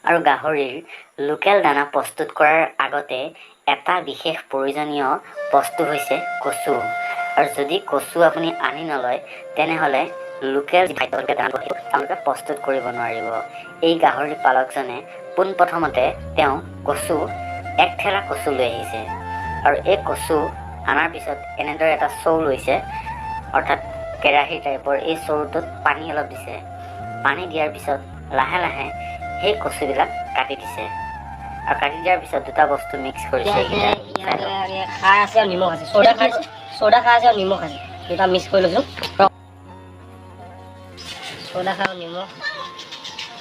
আৰু গাহৰিৰ লোকেল দানা প্ৰস্তুত কৰাৰ আগতে এটা বিশেষ প্ৰয়োজনীয় বস্তু হৈছে কচু। আৰু যদি কচু আপুনি আনি নলয় তেনেহ'লে লোকেল দানা তেওঁলোকে প্ৰস্তুত কৰিব নোৱাৰিব। এই গাহৰি পালকজনে পোনপ্ৰথমতে তেওঁ কচু এক ঠেলা কচু লৈ আহিছে আৰু এই কচু অনাৰ পিছত এনেদৰে এটা চৌ লৈছে, অৰ্থাৎ কেৰাহী টাইপৰ। এই চৌটোত পানী অলপ দিছে। পানী দিয়াৰ পিছত লাহে লাহে সেই কচুবিলাক কাটি দিছে আৰু কাটি দিয়াৰ পিছত দুটা বস্তু মিক্স কৰিছে। খাৰ আছে আৰু নিমখ আছে, চ'দা খাৰ আছে আৰু নিমখ আছে, দুটা মিক্স কৰি লৈছোঁ। চ'দা খাৰ আৰু নিমখ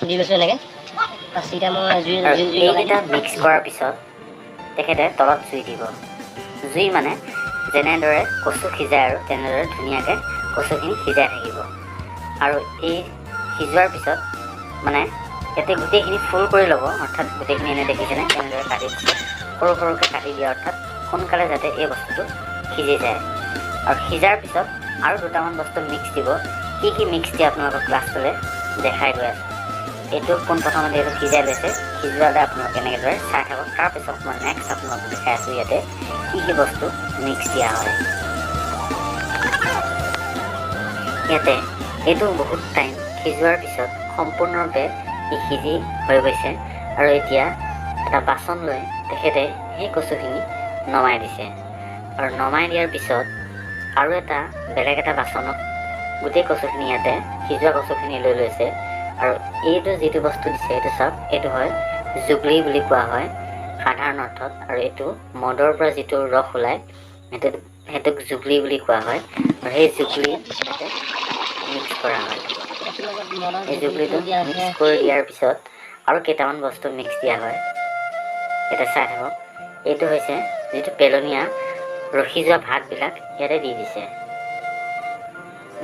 দি লৈছোঁ এনেকৈ। তাৰপিছত মই এইকেইটা মিক্স কৰাৰ পিছত তেখেতে তলত জুই দিব। জুই মানে যেনেদৰে কচু সিজায় আৰু তেনেদৰে ধুনীয়াকৈ কচুখিনি সিজাই থাকিব। আৰু এই সিজোৱাৰ পিছত মানে ইয়াতে গোটেইখিনি ফুল কৰি ল'ব, অৰ্থাৎ গোটেইখিনি এনে দেখিছেনে তেনেদৰে কাটি দিছে। সৰু সৰুকৈ কাটি দিয়া, অৰ্থাৎ সোনকালে যাতে এই বস্তুটো সিজি যায়। আৰু সিজাৰ পিছত আৰু দুটামান বস্তু মিক্স দিব। কি কি মিক্স দিয়ে আপোনালোকক ক্লাছটোলৈ দেখাই গৈ আছে। এইটো পোনপ্ৰথমতে এইটো সিজাই লৈছে, সিজোৱালে আপোনালোকে এনেদৰে চাই থাকক। তাৰপিছত মই নেক্সট আপোনালোকক দেখাই আছোঁ ইয়াতে কি কি বস্তু মিক্স দিয়া হয়। ইয়াতে এইটো বহুত টাইম সিজোৱাৰ পিছত সম্পূৰ্ণৰূপে সিজি হৈ গৈছে আৰু এতিয়া এটা বাচন লৈ তেখেতে সেই কচুখিনি নমাই দিছে। আৰু নমাই দিয়াৰ পিছত আৰু এটা বেলেগ এটা বাচনত গোটেই কচুখিনি ইয়াতে সিজোৱা কচুখিনি লৈ লৈছে। আৰু এইটো যিটো বস্তু দিছে এইটো চাওক, এইটো হয় জুগলি বুলি কোৱা হয় সাধাৰণ অৰ্থত। আৰু এইটো মদৰ পৰা যিটো ৰস ওলায় সেইটোক জুগলি বুলি কোৱা হয়। আৰু সেই জুগলি ইয়াতে মিক্স কৰা হয়। এই জুগলিটো মিক্স কৰি দিয়াৰ পিছত আৰু কেইটামান বস্তু মিক্স দিয়া হয়। ইয়াতে চাই থাকক, এইটো হৈছে যিটো পেলনীয়া ৰখি যোৱা ভাতবিলাক ইয়াতে দি দিছে,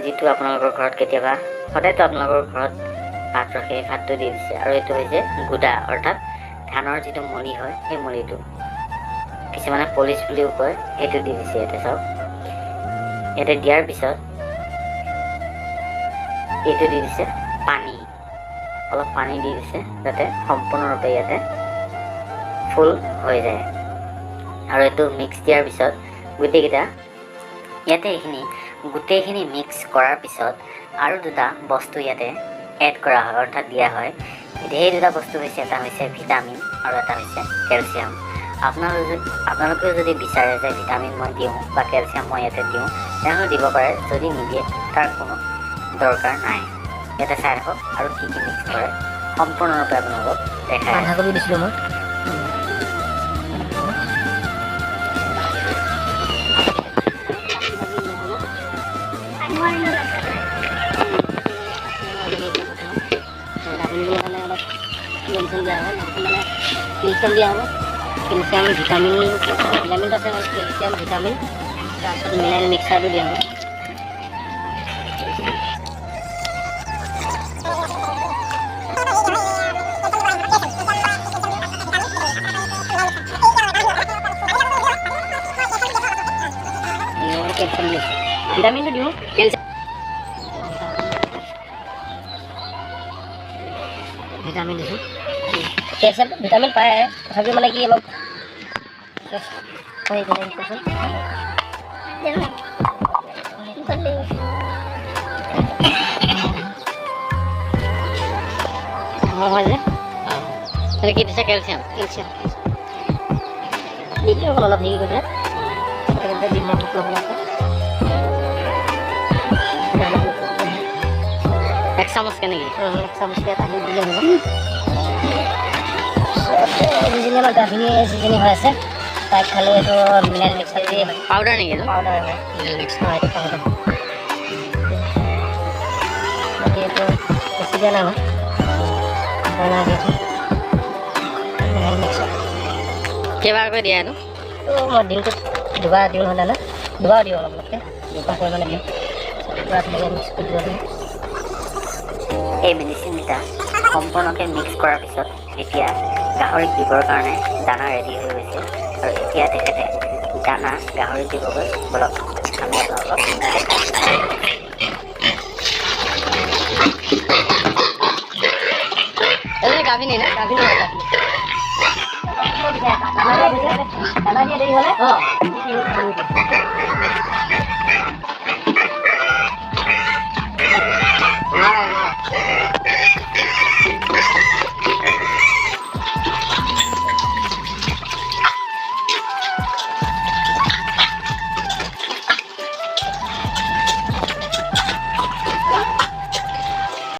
যিটো আপোনালোকৰ ঘৰত কেতিয়াবা সদায়তো আপোনালোকৰ ঘৰত ভাত ৰখে, ভাতটো দি দিছে। আৰু এইটো হৈছে গুদা, অৰ্থাৎ ধানৰ যিটো মলি হয় সেই মলিটো, কিছুমানে পলিচ বুলিও কয়, সেইটো দি দিছে। ইয়াতে চাওক, ইয়াতে দিয়াৰ পিছত এইটো দি দিছে পানী, অলপ পানী দি দিছে যাতে সম্পূৰ্ণৰূপে ইয়াতে ফুল হৈ যায়। আৰু এইটো মিক্স দিয়াৰ পিছত গোটেইকেইটা ইয়াতে এইখিনি গোটেইখিনি মিক্স কৰাৰ পিছত আৰু দুটা বস্তু ইয়াতে এড কৰা হয়, অৰ্থাৎ দিয়া হয়। সেই দুটা বস্তু হৈছে, এটা হৈছে ভিটামিন আৰু এটা হৈছে কেলছিয়াম। আপোনালোকেও যদি বিচাৰে যে ভিটামিন মই দিওঁ বা কেলছিয়াম মই ইয়াতে দিওঁ তেনেহ'লে দিব পাৰে, যদি নিদিয়ে তাৰ কোনো দৰকাৰ নাই। ইয়াতে চাই ৰাখক আৰু কি কি মিক্স কৰে সম্পূৰ্ণৰূপে আপোনালোকক দেখাই। বন্ধাকবি দিছিলোঁ মই। কেলছিয়াম দিয়া হ'ব, কেলছিয়াম ভিটামিনটো আছে, কেলছিয়াম ভিটামিন, তাৰপিছত মিনাৰেল মিক্সাৰটো দিয়া হ'ব। ভিটামিনটো দিওঁ, ভিটামিন দিছোঁ। কেলছিয়ামটো ভিটামিন পায়, তথাপিও মানে কি অলপ হয় যে কি দিছে কেলছিয়াম দি দিওঁ অলপ হেৰি কৰি দিম এক চামুচকৈ নেকি? এক চামুচকৈ এটা দি দিলে হ'ব। যিজনী আমাৰ গাভিনী যিজনী হৈ আছে তাইক খালি এইটো মিনাৰেল মিক্সাৰ দি পাউডাৰ নেকি? পাউডাৰ হয়, মিনাৰেল মিক্সাৰ এইটো পাউডাৰ। বাকী এইটো বেছি দিয়া নাই মই মিনাৰেল মিক্সাৰ। কেইবাৰকৈ দিয়া এইটো? মই দিনটোত দুবাৰ দিওঁ, নহয় দাদা, দুবাৰ দিওঁ, অলপ অলপকৈ দুবাৰ পৰিমাণে দিওঁ। পুৰা ধুনীয়াকৈ মিক্স কৰি দিব লাগিব। এই মেডিচিনকেইটা সম্পূৰ্ণকৈ মিক্স কৰাৰ পিছত এতিয়া গাহৰিক দিবৰ কাৰণে দানা ৰেডি হৈ গৈছে। আৰু এতিয়া তেখেতে দানা গাহৰিক দিবগৈ। বলক আমি আপোনালোকক দেখাই। গাভিনী না গাভিনী হয় দানা দিয়া দেৰি হ'লে